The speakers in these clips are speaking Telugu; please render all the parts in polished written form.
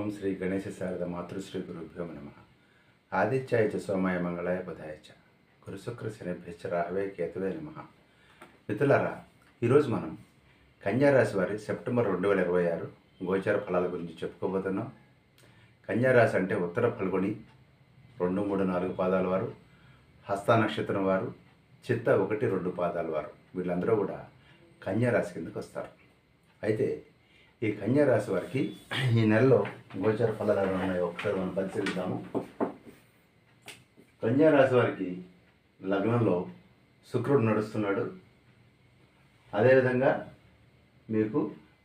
ఓం శ్రీ గణేశ శారద మాతృశ్రీ గురుభ్యో నమ. ఆదిత్యాయ చ సోమాయ మంగళాయ బుధాయ చ గురుశుక్ర శనిభ్యశ్చ రాహవే కేతువే నమ. మిత్రులారా, ఈరోజు మనం కన్యారాశి వారి సెప్టెంబర్ 2026 గోచార ఫలాల గురించి చెప్పుకోబోతున్నాం. కన్యారాశి అంటే ఉత్తర ఫల్గుని 2, 3, 4 పాదాల వారు, హస్త నక్షత్రం వారు, చిత్త 1, 2 పాదాల వారు, వీళ్ళందరూ కూడా కన్యారాశి కిందకు వస్తారు. అయితే ఈ కన్యారాశి వారికి ఈ నెలలో గోచర ఫలాలు ఎలా ఉన్నాయో ఒకసారి మనం పరిశీలిద్దాము. కన్యారాశి వారికి లగ్నంలో శుక్రుడు నడుస్తున్నాడు. అదేవిధంగా మీకు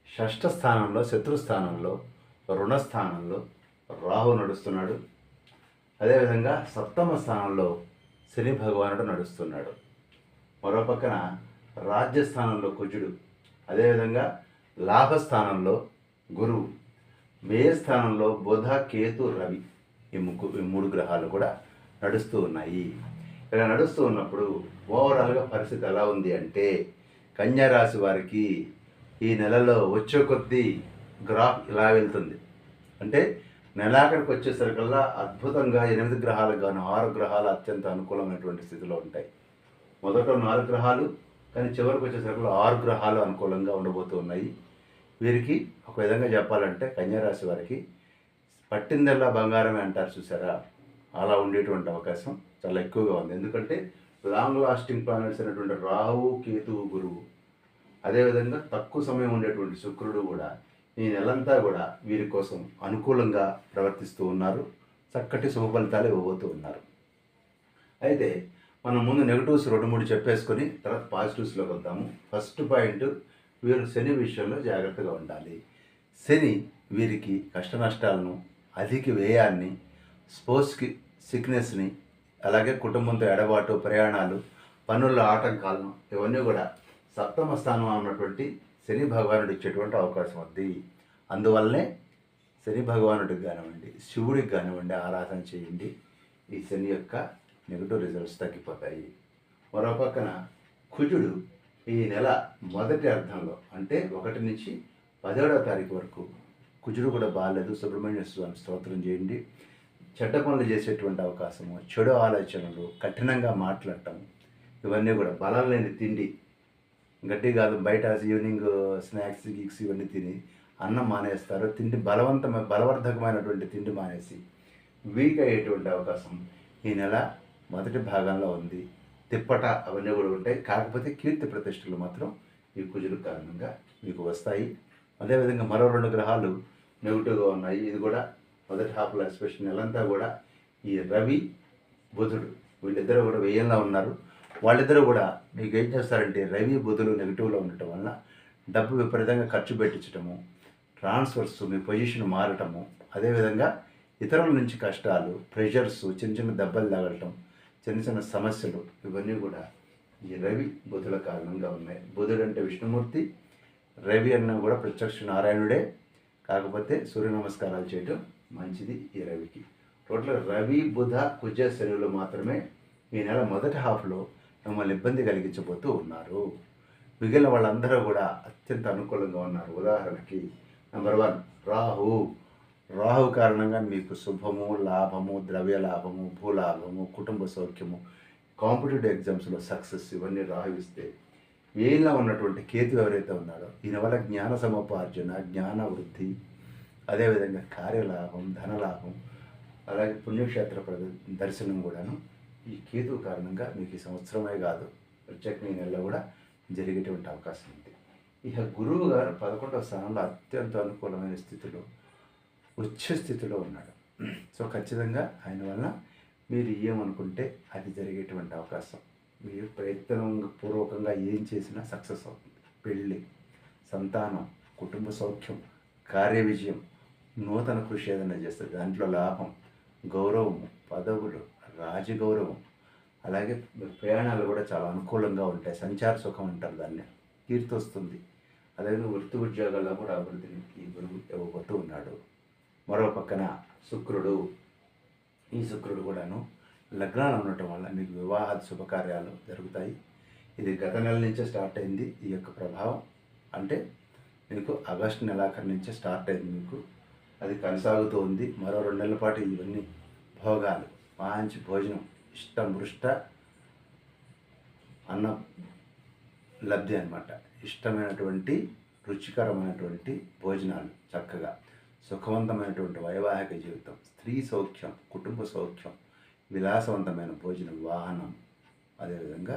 షష్ఠ స్థానంలో, శత్రుస్థానంలో, రుణస్థానంలో రాహు నడుస్తున్నాడు. అదేవిధంగా సప్తమ స్థానంలో శని భగవానుడు నడుస్తున్నాడు. మరో పక్కన రాజ్యస్థానంలో కుజుడు, అదేవిధంగా లాభస్థానంలో గురువు, వ్యయస్థానంలో బుధ, కేతు, రవి, ఈ మూడు గ్రహాలు కూడా నడుస్తూ ఉన్నాయి. ఇలా నడుస్తూ ఉన్నప్పుడు ఓవరాల్గా పరిస్థితి ఎలా ఉంది అంటే, కన్యారాశి వారికి ఈ నెలలో వచ్చే కొద్దీ గ్రాఫ్ ఇలా వెళ్తుంది. అంటే నెలాఖరికి వచ్చేసరికల్లా అద్భుతంగా 8 గ్రహాలకు గాను 6 గ్రహాలు అత్యంత అనుకూలమైనటువంటి స్థితిలో ఉంటాయి. మొదట 4 గ్రహాలు, కానీ చివరికి వచ్చేసరికి 6 గ్రహాలు అనుకూలంగా ఉండబోతూ ఉన్నాయి. వీరికి ఒక విధంగా చెప్పాలంటే కన్యారాశి వారికి పట్టిందల్లా బంగారమే అంటారు చూసారా, అలా ఉండేటువంటి అవకాశం చాలా ఎక్కువగా ఉంది. ఎందుకంటే లాంగ్ లాస్టింగ్ ప్లానెట్స్ అయినటువంటి రాహువు, కేతువు, గురువు, అదేవిధంగా తక్కువ సమయం ఉండేటువంటి శుక్రుడు కూడా ఈ నెలంతా కూడా వీరి కోసం అనుకూలంగా ప్రవర్తిస్తూ ఉన్నారు. చక్కటి శుభ ఫలితాలు ఇవ్వబోతూ ఉన్నారు. అయితే మనం ముందు నెగిటివ్స్ 2-3 చెప్పేసుకొని తర్వాత పాజిటివ్స్లోకి వద్దాము. ఫస్ట్ పాయింట్, వీరు శని విషయంలో జాగ్రత్తగా ఉండాలి. శని వీరికి కష్ట నష్టాలను, అధిక వ్యయాన్ని, స్పోర్ట్స్కి సిక్నెస్ని, అలాగే కుటుంబంతో ఎడబాటు, ప్రయాణాలు, పనుల్లో ఆటంకాలను, ఇవన్నీ కూడా సప్తమ స్థానంలో ఉన్నటువంటి శని భగవానుడు ఇచ్చేటువంటి అవకాశం ఉంది. అందువల్లనే శని భగవానుడికి కానివ్వండి, శివుడికి కానివ్వండి ఆరాధన చేయండి. ఈ శని యొక్క నెగిటివ్ రిజల్ట్స్ తగ్గిపోతాయి. మరో పక్కన కుజుడు ఈ నెల మొదటి అర్థంలో అంటే 1 నుంచి 10వ తారీఖు వరకు కుజుడు కూడా బాగాలేదు. సుబ్రహ్మణ్య స్వామి స్తోత్రం చేయండి. చెడ్డ పనులు చేసేటువంటి అవకాశము, చెడు ఆలోచనలు, కఠినంగా మాట్లాడటం, ఇవన్నీ కూడా బలం లేని తిండి, గట్టి కాదు బయట ఈవినింగ్ స్నాక్స్ గీక్స్ ఇవన్నీ తిని అన్నం మానేస్తారు. తిండి బలవర్ధకమైనటువంటి తిండి మానేసి వీక్ అయ్యేటువంటి అవకాశం ఈ నెల మొదటి భాగంలో ఉంది. తిప్పట అవన్నీ కూడా ఉంటాయి. కాకపోతే కీర్తి ప్రతిష్టలు మాత్రం ఈ కుజుల కారణంగా మీకు వస్తాయి. అదేవిధంగా మరో 2 గ్రహాలు నెగిటివ్గా ఉన్నాయి. ఇది కూడా మొదటి హాఫ్లో ఎస్పెషల్ నెలంతా కూడా ఈ రవి, బుధుడు వీళ్ళిద్దరూ కూడా వ్యయంలో ఉన్నారు. వాళ్ళిద్దరూ కూడా మీకు ఏం చేస్తారంటే, రవి, బుధులు నెగిటివ్లో ఉండటం వలన డబ్బు విపరీతంగా ఖర్చు పెట్టించటము, ట్రాన్స్ఫర్స్, మీ పొజిషన్ మారటము, అదేవిధంగా ఇతరుల నుంచి కష్టాలు, ప్రెషర్స్, చిన్న చిన్న దెబ్బలు తగలటం, చిన్న చిన్న సమస్యలు, ఇవన్నీ కూడా ఈ రవి, బుధుల కారణంగా ఉన్నాయి. బుధుడు అంటే విష్ణుమూర్తి, రవి అన్న కూడా ప్రత్యక్ష నారాయణుడే. కాకపోతే సూర్య నమస్కారాలు చేయడం మంచిది ఈ రవికి. టోటల్ రవి, బుధ, కుజ, శనులు మాత్రమే ఈ నెల మొదటి హాఫ్లో మిమ్మల్ని ఇబ్బంది కలిగించబోతూ ఉన్నారు. మిగిలిన వాళ్ళందరూ కూడా అత్యంత అనుకూలంగా ఉన్నారు. ఉదాహరణకి నెంబర్ 1 రాహు కారణంగా మీకు శుభము, లాభము, ద్రవ్య లాభము, భూలాభము, కుటుంబ సౌఖ్యము, కాంపిటేటివ్ ఎగ్జామ్స్లో సక్సెస్, ఇవన్నీ రాహు ఇస్తే, ఏళ్ళలో ఉన్నటువంటి కేతు ఎవరైతే ఉన్నాడో ఈయన వల్ల జ్ఞాన సముపార్జన, జ్ఞాన వృద్ధి, అదేవిధంగా కార్యలాభం, ధనలాభం, అలాగే పుణ్యక్షేత్ర దర్శనం కూడాను ఈ కేతు కారణంగా మీకు ఈ సంవత్సరమే కాదు ప్రత్యేకంగా ఈ నెలలో కూడా జరిగేటువంటి అవకాశం ఉంది. ఇక గురువు గారు 11వ స్థానంలో అత్యంత అనుకూలమైన స్థితిలో, ఉచ్చ స్థితిలో ఉన్నాడు. సో ఖచ్చితంగా ఆయన వలన మీరు ఏమనుకుంటే అది జరిగేటువంటి అవకాశం, మీరు ప్రయత్నపూర్వకంగా ఏం చేసినా సక్సెస్ అవుతుంది. పెళ్ళి, సంతానం, కుటుంబ సౌఖ్యం, కార్య విజయం, నూతన కృషి ఏదైనా చేస్తుంది దాంట్లో లాభం, గౌరవము, పదవులు, రాజగౌరవం, అలాగే ప్రయాణాలు కూడా చాలా అనుకూలంగా ఉంటాయి. సంచార సుఖం అంటారు దాన్ని, కీర్తి వస్తుంది. అదేవిధంగా వృత్తి ఉద్యోగాల్లో కూడా అభివృద్ధిని ఈ గురువు ఇవ్వబోతూ ఉన్నాడు. మరో పక్కన శుక్రుడు, ఈ శుక్రుడు కూడాను లగ్నాలు ఉండటం వల్ల మీకు వివాహ శుభకార్యాలు జరుగుతాయి. ఇది గత నెల నుంచే స్టార్ట్ అయింది. ఈ యొక్క ప్రభావం అంటే మీకు ఆగస్టు నెలాఖరు నుంచే స్టార్ట్ అయింది. మీకు అది కొనసాగుతూ ఉంది. మరో 2 నెలల పాటు ఇవన్నీ భోగాలు, మంచి భోజనం, ఇష్టమృష్ట అన్న లబ్ధి అనమాట. ఇష్టమైనటువంటి రుచికరమైనటువంటి భోజనాలు, చక్కగా సుఖవంతమైనటువంటి వైవాహిక జీవితం, స్త్రీ సౌఖ్యం, కుటుంబ సౌఖ్యం, విలాసవంతమైన భోజనం, వాహనం, అదేవిధంగా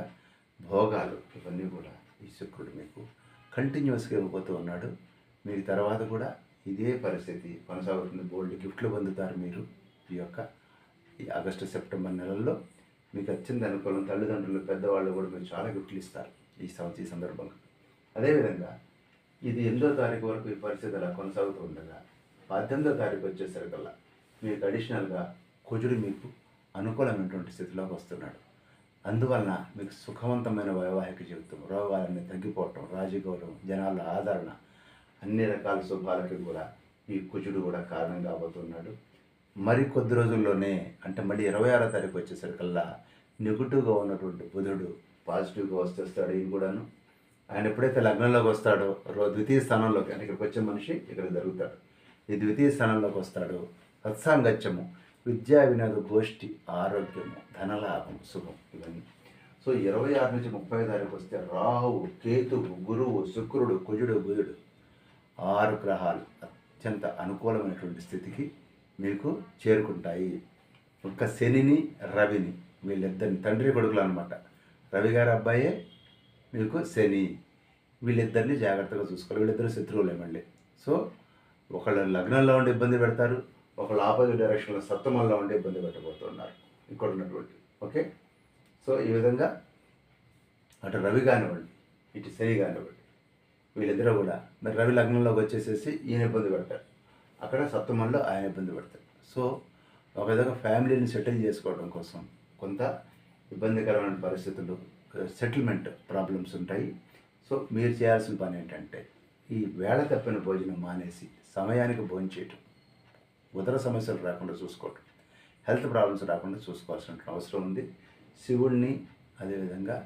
భోగాలు, ఇవన్నీ కూడా ఈ శుక్రుడు మీకు కంటిన్యూస్గా ఇవ్వబోతూ ఉన్నాడు. మీకు తర్వాత కూడా ఇదే పరిస్థితి కొనసాగుతుంది. బోల్డ్ గిఫ్ట్లు పొందుతారు మీరు ఈ ఆగస్టు సెప్టెంబర్ నెలల్లో. మీకు అత్యంత అనుకూలం. తల్లిదండ్రులు, పెద్దవాళ్ళు కూడా మీకు చాలా గిఫ్ట్లు ఇస్తారు ఈ సందర్భంగా. అదేవిధంగా ఇది 8వ తారీఖు వరకు ఈ పరిస్థితి అలా కొనసాగుతూ ఉండగా 18వ తారీఖు వచ్చేసరికల్లా మీకు అడిషనల్గా కుజుడు మీకు అనుకూలమైనటువంటి స్థితిలోకి వస్తున్నాడు. అందువలన మీకు సుఖవంతమైన వైవాహిక జీవితం, రోగాలన్నీ తగ్గిపోవటం, రాజగౌరవం, జనాల ఆదరణ, అన్ని రకాల శుభాలకి కూడా ఈ కుజుడు కూడా కారణం కాబోతున్నాడు. మరి కొద్ది రోజుల్లోనే, అంటే మళ్ళీ 26వ తారీఖు వచ్చేసరికల్లా నెగిటివ్గా ఉన్నటువంటి బుధుడు పాజిటివ్గా వచ్చేస్తాడు. ఈయన కూడాను ఆయన ఎప్పుడైతే లగ్నంలోకి వస్తాడో ద్వితీయ స్థానంలోకి, అంటే ఇక్కడికి వచ్చే మనిషి ఇక్కడ జరుగుతాడు. ఈ ద్వితీయ స్థానంలోకి వస్తాడు. సత్సాంగత్యము, విద్యా వినోద గోష్ఠి, ఆరోగ్యము, ధనలాభం, శుభం, ఇవన్నీ. సో 26 నుంచి 30వ తారీఖు వస్తే రాహువు, కేతువు, గురువు, శుక్రుడు, కుజుడు, బుధుడు, 6 గ్రహాలు అత్యంత అనుకూలమైనటువంటి స్థితికి మీకు చేరుకుంటాయి. ఒక్క శనిని, రవిని, వీళ్ళిద్దరిని తండ్రి కొడుకులు అనమాట. రవి గారి అబ్బాయే మీకు శని. వీళ్ళిద్దరిని జాగ్రత్తగా చూసుకోవాలి. వీళ్ళిద్దరు శత్రువులే మళ్ళీ. సో ఒకళ్ళు లగ్నంలో ఉండి ఇబ్బంది పెడతారు, ఒకళ్ళు ఆపోజిట్ డైరెక్షన్లో సప్తమంలో ఉండి ఇబ్బంది పెట్టబోతున్నారు ఇక్కడ ఉన్నటువంటి. ఓకే, సో ఈ విధంగా అటు రవి కానివ్వండి, ఇటు శని కానివ్వండి, వీళ్ళిద్దరూ కూడా మరి రవి లగ్నంలోకి వచ్చేసేసి ఈయన ఇబ్బంది పెడతారు, అక్కడ సప్తమంలో ఆయన ఇబ్బంది పెడతారు. సో ఒక విధంగా ఫ్యామిలీని సెటిల్ చేసుకోవడం కోసం కొంత ఇబ్బందికరమైన పరిస్థితులు, సెటిల్మెంట్ ప్రాబ్లమ్స్ ఉంటాయి. సో మీరు చేయాల్సిన పని ఏంటంటే ఈ వేళ తప్పిన భోజనం మానేసి సమయానికి భోజనం చేయటం, ఉదర సమస్యలు రాకుండా చూసుకోవటం, హెల్త్ ప్రాబ్లమ్స్ రాకుండా చూసుకోవాల్సిన అవసరం ఉంది. శివుణ్ణి, అదేవిధంగా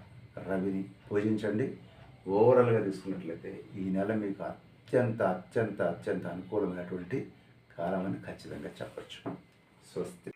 రవిని పూజించండి. ఓవరాల్గా తీసుకున్నట్లయితే ఈ నెల మీకు అత్యంత అత్యంత అత్యంత అనుకూలమైనటువంటి కాలం అని ఖచ్చితంగా చెప్పచ్చు. స్వస్తి.